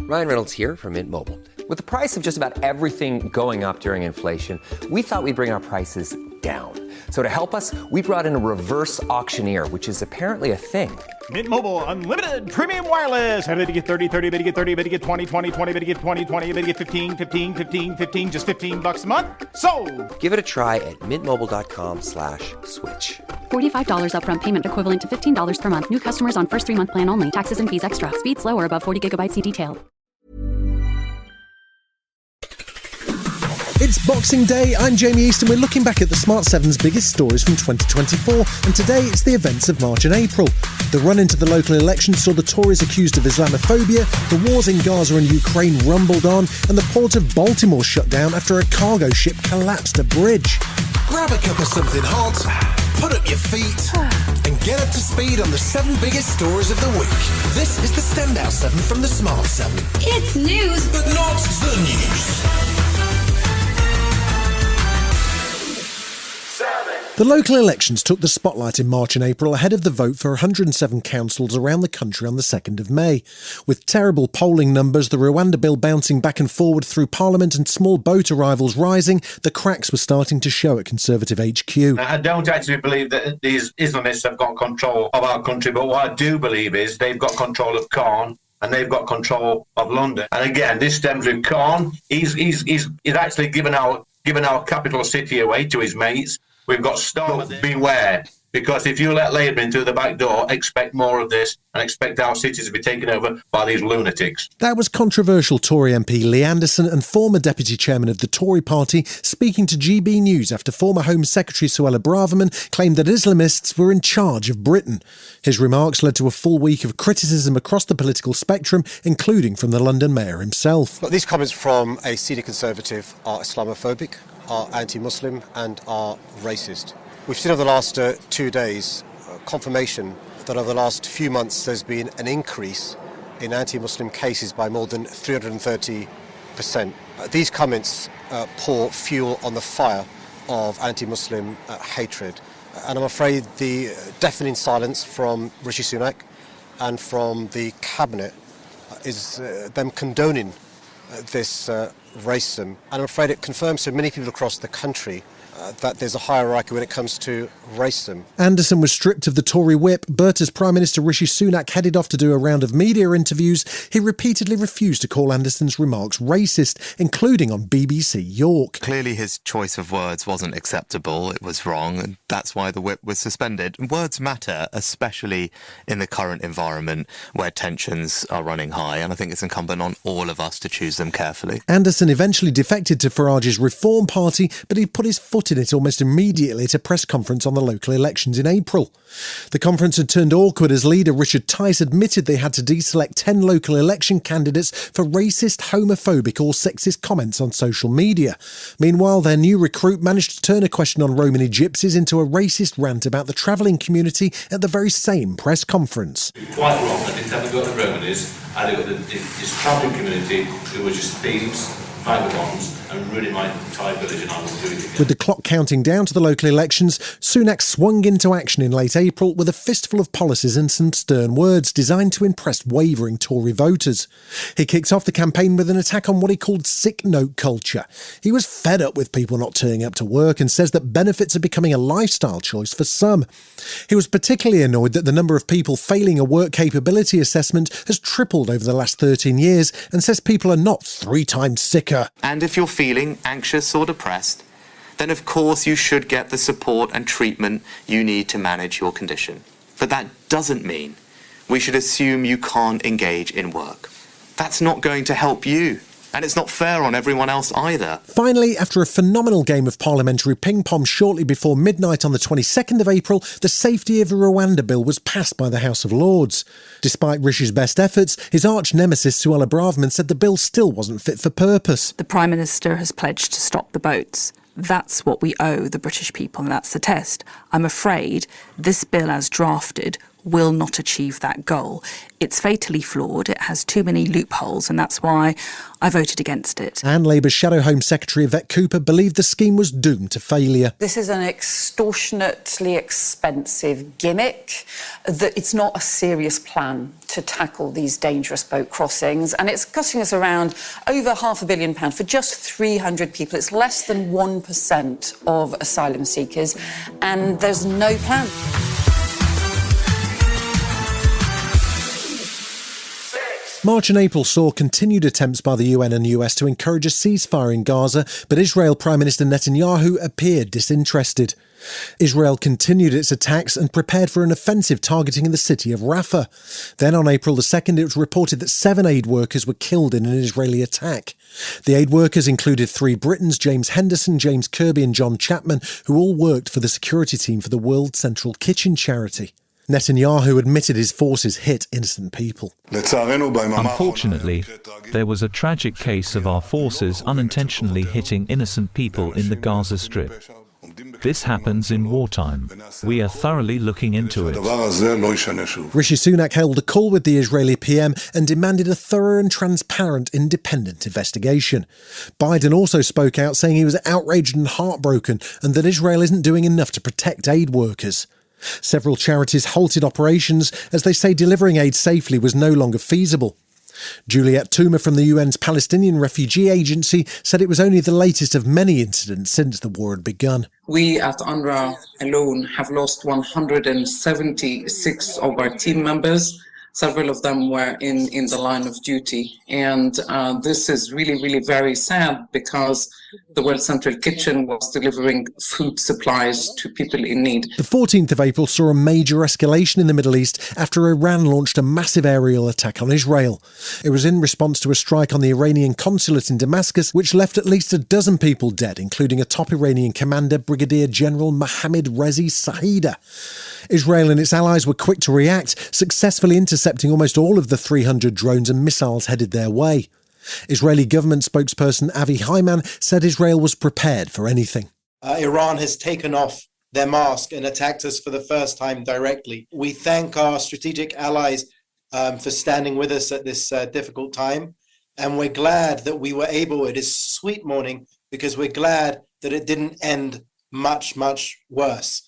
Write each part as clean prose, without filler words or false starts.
Ryan Reynolds here from Mint Mobile. With the price of just about everything going up during inflation, we thought we'd bring our prices down. So to help us, we brought in a reverse auctioneer, which is apparently a thing. Mint Mobile Unlimited Premium Wireless. How to get 30, 30, bit to get 30, bit to get 20, 20, 20, bit to get 20, 20, bit to get 15, 15, 15, 15, just $15 a month? Sold! Give it a try at mintmobile.com/switch. $45 upfront payment equivalent to $15 per month. New customers on first 3-month plan only. Taxes and fees extra. Speed slower above 40 gigabytes. See detail. It's Boxing Day, I'm Jamie East and we're looking back at the Smart 7's biggest stories from 2024, and today it's the events of March and April. The run into the local elections saw the Tories accused of Islamophobia, the wars in Gaza and Ukraine rumbled on, and the port of Baltimore shut down after a cargo ship collapsed a bridge. Grab a cup of something hot, put up your feet, and get up to speed on the 7 biggest stories of the week. This is the Standout 7 from the Smart 7. It's news, but not the news. The local elections took the spotlight in March and April ahead of the vote for 107 councils around the country on the 2nd of May. With terrible polling numbers, the Rwanda bill bouncing back and forward through Parliament and small boat arrivals rising, the cracks were starting to show at Conservative HQ. I don't actually believe that these Islamists have got control of our country, but what I do believe is they've got control of Caen and they've got control of London. And again, this stems with Caen. He's actually given our capital city away to his mates. We've got stop, beware, because if you let Labour in through the back door, expect more of this and expect our cities to be taken over by these lunatics. That was controversial Tory MP Lee Anderson and former Deputy Chairman of the Tory party speaking to GB News after former Home Secretary Suella Braverman claimed that Islamists were in charge of Britain. His remarks led to a full week of criticism across the political spectrum, including from the London Mayor himself. Look, these comments from a senior Conservative are Islamophobic, are anti-Muslim and are racist. We've seen over the last 2 days confirmation that over the last few months there's been an increase in anti-Muslim cases by more than 330%. These comments pour fuel on the fire of anti-Muslim hatred. And I'm afraid the deafening silence from Rishi Sunak and from the Cabinet is them condoning this racism. And I'm afraid it confirms to many people across the country that there's a hierarchy when it comes to racism. Anderson was stripped of the Tory whip, but as Prime Minister Rishi Sunak headed off to do a round of media interviews, he repeatedly refused to call Anderson's remarks racist, including on BBC York. Clearly his choice of words wasn't acceptable, it was wrong, and that's why the whip was suspended. Words matter, especially in the current environment where tensions are running high, and I think it's incumbent on all of us to choose them carefully. Anderson eventually defected to Farage's Reform Party, but he put his foot in it almost immediately at a press conference on the local elections in April. The conference had turned awkward as leader Richard Tice admitted they had to deselect 10 local election candidates for racist, homophobic or sexist comments on social media. Meanwhile, their new recruit managed to turn a question on Romani gypsies into a racist rant about the travelling community at the very same press conference. Quite wrong, I didn't have a go at the Romanis, I had a go at this travelling community who were just thieves, vagabonds, and ruining my entire village, and I will do it again. With the clock counting down to the local elections, Sunak swung into action in late April with a fistful of policies and some stern words designed to impress wavering Tory voters. He kicked off the campaign with an attack on what he called sick note culture. He was fed up with people not turning up to work and says that benefits are becoming a lifestyle choice for some. He was particularly annoyed that the number of people failing a work capability assessment has tripled over the last 13 years and says people are not 3 times sicker. And if you're feeling anxious or depressed, then of course you should get the support and treatment you need to manage your condition. But that doesn't mean we should assume you can't engage in work. That's not going to help you. And it's not fair on everyone else either. Finally, after a phenomenal game of parliamentary ping-pong shortly before midnight on the 22nd of April, the Safety of Rwanda Bill was passed by the House of Lords. Despite Rishi's best efforts, his arch-nemesis Suella Braverman said the bill still wasn't fit for purpose. The Prime Minister has pledged to stop the boats. That's what we owe the British people, and that's the test. I'm afraid this bill as drafted will not achieve that goal. It's fatally flawed. It has too many loopholes, and that's why I voted against it. And Labour's Shadow Home Secretary Yvette Cooper believed the scheme was doomed to failure. This is an extortionately expensive gimmick. That it's not a serious plan to tackle these dangerous boat crossings, and it's costing us around over £500 million for just 300 people. It's less than 1% of asylum seekers, and there's no plan. March and April saw continued attempts by the UN and US to encourage a ceasefire in Gaza, but Israel Prime Minister Netanyahu appeared disinterested. Israel continued its attacks and prepared for an offensive targeting the city of Rafah. Then on April the 2nd, it was reported that 7 aid workers were killed in an Israeli attack. The aid workers included 3 Britons, James Henderson, James Kirby and John Chapman, who all worked for the security team for the World Central Kitchen charity. Netanyahu admitted his forces hit innocent people. Unfortunately, there was a tragic case of our forces unintentionally hitting innocent people in the Gaza Strip. This happens in wartime. We are thoroughly looking into it. Rishi Sunak held a call with the Israeli PM and demanded a thorough and transparent independent investigation. Biden also spoke out, saying he was outraged and heartbroken and that Israel isn't doing enough to protect aid workers. Several charities halted operations as they say delivering aid safely was no longer feasible. Juliette Touma from the UN's Palestinian Refugee Agency said it was only the latest of many incidents since the war had begun. We at UNRWA alone have lost 176 of our team members. Several of them were in the line of duty. And this is really, really very sad because the World Central Kitchen was delivering food supplies to people in need. The 14th of April saw a major escalation in the Middle East after Iran launched a massive aerial attack on Israel. It was in response to a strike on the Iranian consulate in Damascus, which left at least a dozen people dead, including a top Iranian commander, Brigadier General Mohammad Reza Saida. Israel and its allies were quick to react, successfully intercepting almost all of the 300 drones and missiles headed their way. Israeli government spokesperson Avi Haiman said Israel was prepared for anything. Iran has taken off their mask and attacked us for the first time directly. We thank our strategic allies for standing with us at this difficult time. And we're glad that we were able, it is sweet morning, because we're glad that it didn't end much, much worse.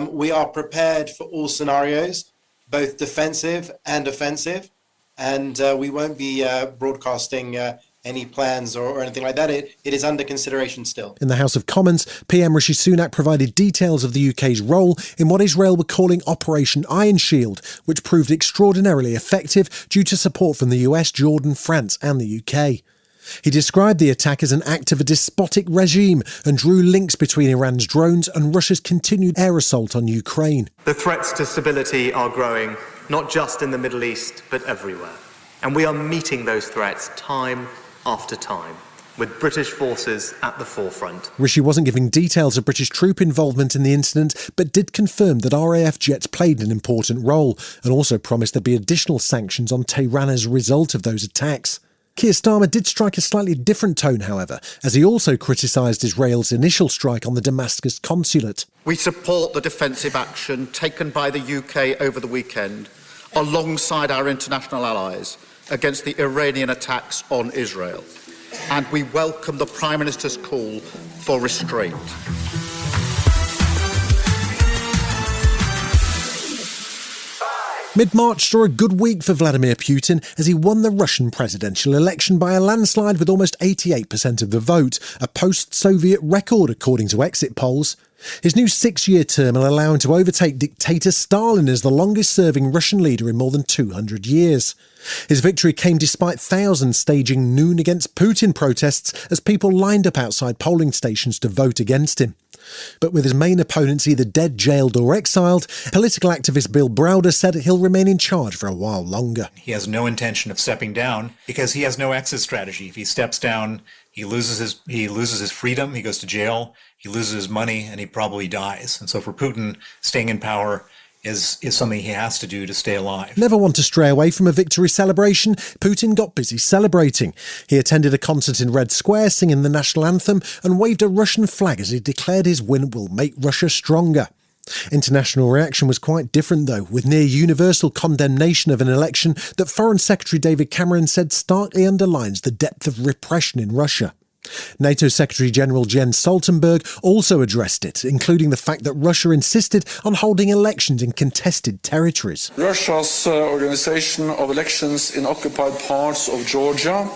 We are prepared for all scenarios, both defensive and offensive, and we won't be broadcasting any plans or anything like that. It is under consideration still. In the House of Commons, PM Rishi Sunak provided details of the UK's role in what Israel were calling Operation Iron Shield, which proved extraordinarily effective due to support from the US, Jordan, France and the UK. He described the attack as an act of a despotic regime and drew links between Iran's drones and Russia's continued air assault on Ukraine. The threats to stability are growing, not just in the Middle East, but everywhere. And we are meeting those threats time after time, with British forces at the forefront. Rishi wasn't giving details of British troop involvement in the incident, but did confirm that RAF jets played an important role, and also promised there'd be additional sanctions on Tehran as a result of those attacks. Keir Starmer did strike a slightly different tone, however, as he also criticised Israel's initial strike on the Damascus consulate. We support the defensive action taken by the UK over the weekend, alongside our international allies, against the Iranian attacks on Israel. And we welcome the Prime Minister's call for restraint. Mid-March saw a good week for Vladimir Putin as he won the Russian presidential election by a landslide with almost 88% of the vote, a post-Soviet record according to exit polls. His new 6-year term will allow him to overtake dictator Stalin as the longest-serving Russian leader in more than 200 years. His victory came despite thousands staging noon against Putin protests as people lined up outside polling stations to vote against him. But with his main opponents either dead, jailed or exiled, political activist Bill Browder said he'll remain in charge for a while longer. He has no intention of stepping down because he has no exit strategy. If he steps down, he loses his freedom, he goes to jail, he loses his money, and he probably dies. And so for Putin, staying in power is something he has to do to stay alive. Never want to stray away from a victory celebration, Putin got busy celebrating. He attended a concert in Red Square singing the national anthem and waved a Russian flag as he declared his win will make Russia stronger. International reaction was quite different though, with near universal condemnation of an election that Foreign Secretary David Cameron said starkly underlines the depth of repression in Russia. NATO Secretary-General Jens Stoltenberg also addressed it, including the fact that Russia insisted on holding elections in contested territories. Russia's organisation of elections in occupied parts of Georgia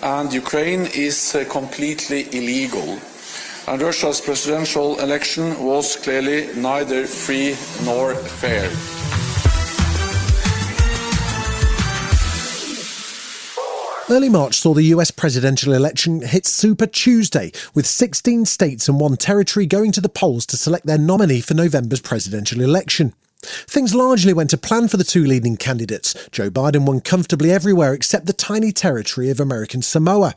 and Ukraine is completely illegal. And Russia's presidential election was clearly neither free nor fair. Early March saw the US presidential election hit Super Tuesday, with 16 states and one territory going to the polls to select their nominee for November's presidential election. Things largely went to plan for the two leading candidates. Joe Biden won comfortably everywhere except the tiny territory of American Samoa.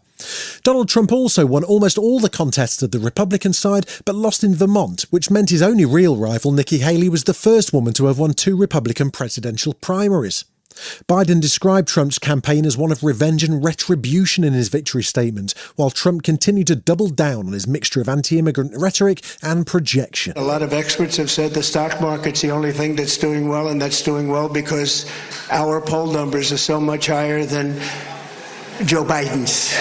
Donald Trump also won almost all the contests of the Republican side, but lost in Vermont, which meant his only real rival, Nikki Haley, was the first woman to have won two Republican presidential primaries. Biden described Trump's campaign as one of revenge and retribution in his victory statement, while Trump continued to double down on his mixture of anti-immigrant rhetoric and projection. A lot of experts have said the stock market's the only thing that's doing well, and that's doing well because our poll numbers are so much higher than Joe Biden's.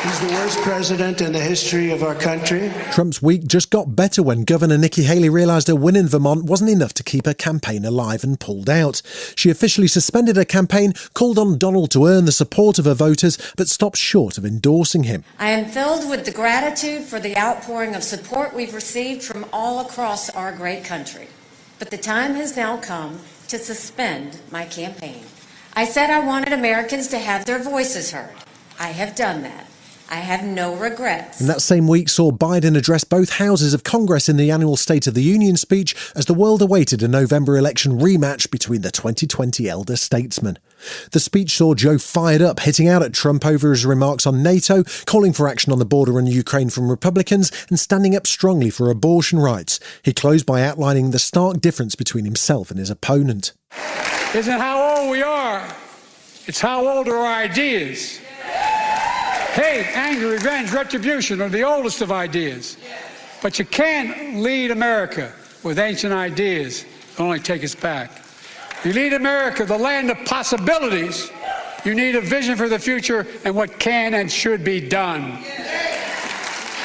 He's the worst president in the history of our country. Trump's week just got better when Governor Nikki Haley realised her win in Vermont wasn't enough to keep her campaign alive and pulled out. She officially suspended her campaign, called on Donald to earn the support of her voters, but stopped short of endorsing him. I am filled with the gratitude for the outpouring of support we've received from all across our great country. But the time has now come to suspend my campaign. I said I wanted Americans to have their voices heard. I have done that. I have no regrets. And that same week saw Biden address both houses of Congress in the annual State of the Union speech as the world awaited a November election rematch between the 2020 elder statesmen. The speech saw Joe fired up, hitting out at Trump over his remarks on NATO, calling for action on the border in Ukraine from Republicans, and standing up strongly for abortion rights. He closed by outlining the stark difference between himself and his opponent. Isn't how old we are, it's how old are our ideas. Hate, anger, revenge, retribution are the oldest of ideas. But you can't lead America with ancient ideas that only take us back. You lead America, the land of possibilities. You need a vision for the future and what can and should be done.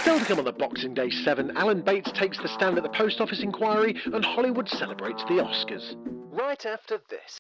Still to come on the Boxing Day 7, Alan Bates takes the stand at the post office inquiry and Hollywood celebrates the Oscars. Right after this.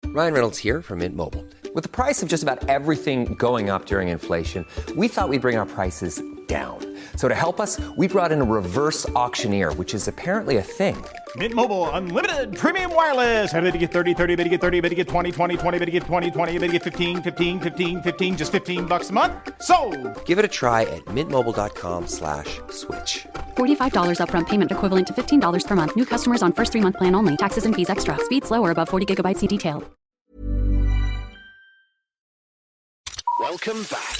Ryan Reynolds here from Mint Mobile. With the price of just about everything going up during inflation, we thought we'd bring our prices down. So to help us, we brought in a reverse auctioneer, which is apparently a thing. Mint Mobile Unlimited Premium Wireless. How to get 30, 30, bit to get 30, bit to get 20, 20, 20, bit to get 20, 20, bit to get 15, 15, 15, 15, just $15 a month? Sold! Give it a try at mintmobile.com/switch. $45 upfront payment equivalent to $15 per month. New customers on first 3-month plan only. Taxes and fees extra. Speed slower above 40 gigabytes. See detail. Welcome back.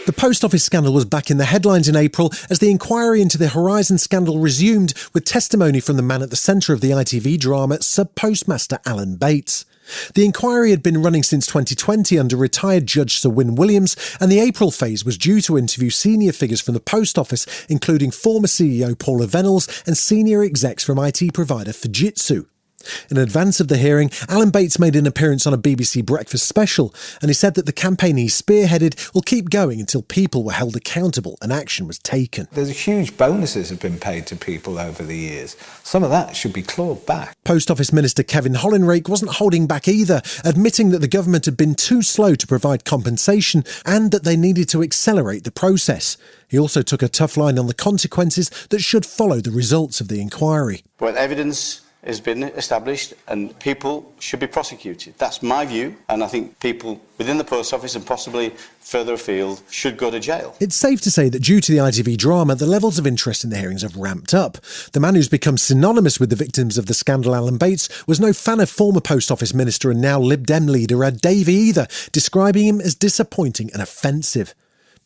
The post office scandal was back in the headlines in April as the inquiry into the Horizon scandal resumed, with testimony from the man at the centre of the ITV drama, Sub-Postmaster Alan Bates. The inquiry had been running since 2020 under retired Judge Sir Win Williams, and the April phase was due to interview senior figures from the post office, including former CEO Paula Venables and senior execs from IT provider Fujitsu. In advance of the hearing, Alan Bates made an appearance on a BBC Breakfast special, and he said that the campaign he spearheaded will keep going until people were held accountable and action was taken. There's huge bonuses have been paid to people over the years. Some of that should be clawed back. Post Office Minister Kevin Hollinrake wasn't holding back either, admitting that the government had been too slow to provide compensation and that they needed to accelerate the process. He also took a tough line on the consequences that should follow the results of the inquiry. When evidence has been established and people should be prosecuted. That's my view, and I think people within the post office and possibly further afield should go to jail. It's safe to say that due to the ITV drama, the levels of interest in the hearings have ramped up. The man who's become synonymous with the victims of the scandal, Alan Bates, was no fan of former Post Office Minister and now Lib Dem leader Ed Davey either, describing him as disappointing and offensive.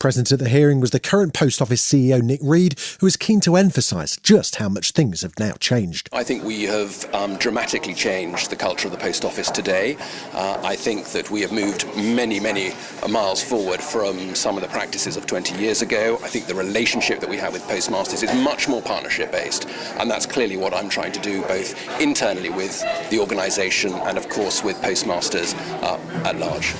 Present at the hearing was the current Post Office CEO Nick Reed, who was keen to emphasise just how much things have now changed. I think we have dramatically changed the culture of the Post Office today. I think that we have moved many, many miles forward from some of the practices of 20 years ago. I think the relationship that we have with postmasters is much more partnership-based, and that's clearly what I'm trying to do, both internally with the organisation and, of course, with postmasters at large.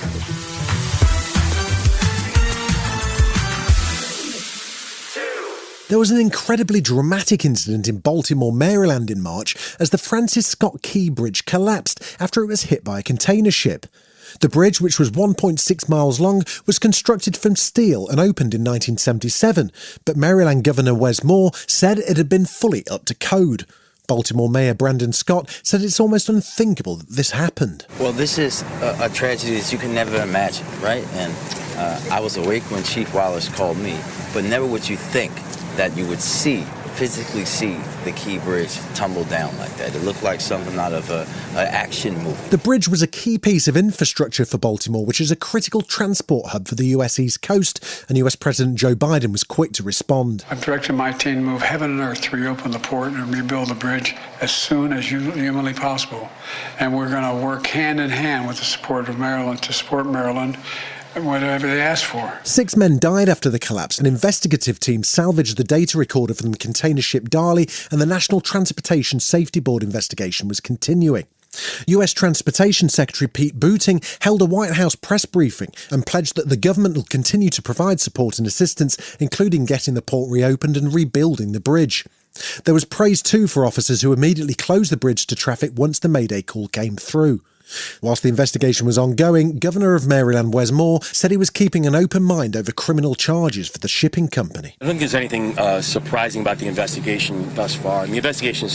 There was an incredibly dramatic incident in Baltimore, Maryland in March as the Francis Scott Key Bridge collapsed after it was hit by a container ship. The bridge, which was 1.6 miles long, was constructed from steel and opened in 1977, but Maryland Governor Wes Moore said it had been fully up to code. Baltimore Mayor Brandon Scott said it's almost unthinkable that this happened. Well, this is a tragedy that you can never imagine, right? And I was awake when Chief Wallace called me, but never would you think that you would physically see the Key Bridge tumble down like that. It looked like something out of an action movie. The bridge was a key piece of infrastructure for Baltimore, which is a critical transport hub for the US East Coast, and US President Joe Biden was quick to respond. I've directed my team to move heaven and earth to reopen the port and rebuild the bridge as soon as humanly possible. And we're going to work hand in hand with the support of Maryland to support Maryland whatever they ask for. 6 men died after the collapse. An investigative team salvaged the data recorder from the container ship Dali, and the National Transportation Safety Board investigation was continuing. US Transportation Secretary Pete Buttigieg held a White House press briefing and pledged that the government will continue to provide support and assistance, including getting the port reopened and rebuilding the bridge. There was praise too for officers who immediately closed the bridge to traffic once the Mayday call came through. Whilst the investigation was ongoing, Governor of Maryland Wes Moore said he was keeping an open mind over criminal charges for the shipping company. I don't think there's anything surprising about the investigation thus far. And the investigation is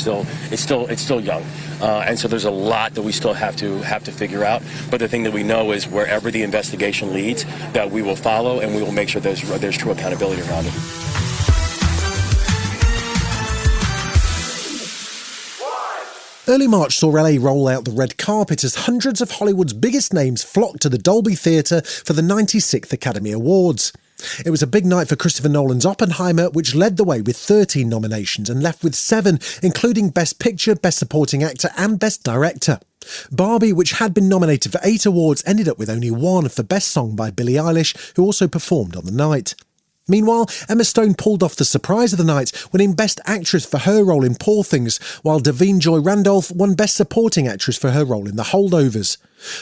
still young, and so there's a lot that we still have to figure out. But the thing that we know is wherever the investigation leads, that we will follow and we will make sure there's true accountability around it. Early March saw LA roll out the red carpet as hundreds of Hollywood's biggest names flocked to the Dolby Theatre for the 96th Academy Awards. It was a big night for Christopher Nolan's Oppenheimer, which led the way with 13 nominations and left with 7, including Best Picture, Best Supporting Actor and Best Director. Barbie, which had been nominated for 8 awards, ended up with only 1 for Best Song by Billie Eilish, who also performed on the night. Meanwhile, Emma Stone pulled off the surprise of the night, winning Best Actress for her role in Poor Things, while Davine Joy Randolph won Best Supporting Actress for her role in The Holdovers.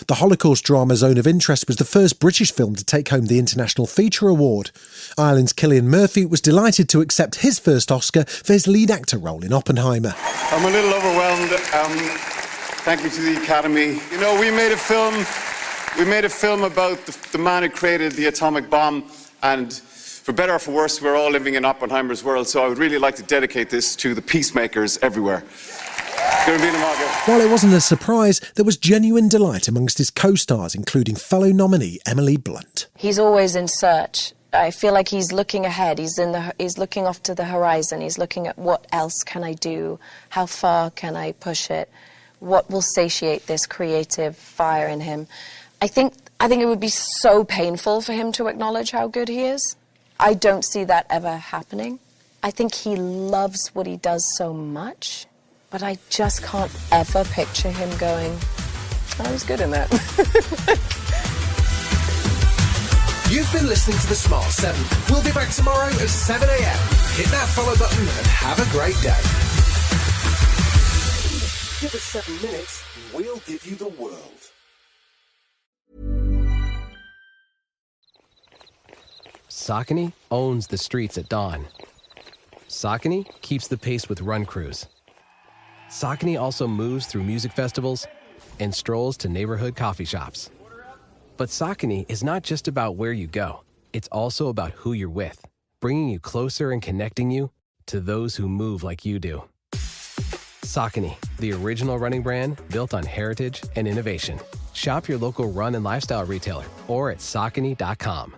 The Holocaust drama Zone of Interest was the first British film to take home the International Feature Award. Ireland's Cillian Murphy was delighted to accept his first Oscar for his lead actor role in Oppenheimer. I'm a little overwhelmed. Thank you to the Academy. You know, we made a film about the man who created the atomic bomb, and for better or for worse, we're all living in Oppenheimer's world, so I would really like to dedicate this to the peacemakers everywhere. While it wasn't a surprise, there was genuine delight amongst his co-stars, including fellow nominee Emily Blunt. He's always in search. I feel like he's looking ahead. He's looking off to the horizon. He's looking at what else can I do? How far can I push it? What will satiate this creative fire in him? I think it would be so painful for him to acknowledge how good he is. I don't see that ever happening. I think he loves what he does so much, but I just can't ever picture him going, I was good in that. You've been listening to The Smart 7. We'll be back tomorrow at 7 a.m. Hit that follow button and have a great day. Give us 7 minutes and we'll give you the world. Saucony owns the streets at dawn. Saucony keeps the pace with run crews. Saucony also moves through music festivals and strolls to neighborhood coffee shops. But Saucony is not just about where you go. It's also about who you're with, bringing you closer and connecting you to those who move like you do. Saucony, the original running brand built on heritage and innovation. Shop your local run and lifestyle retailer or at Saucony.com.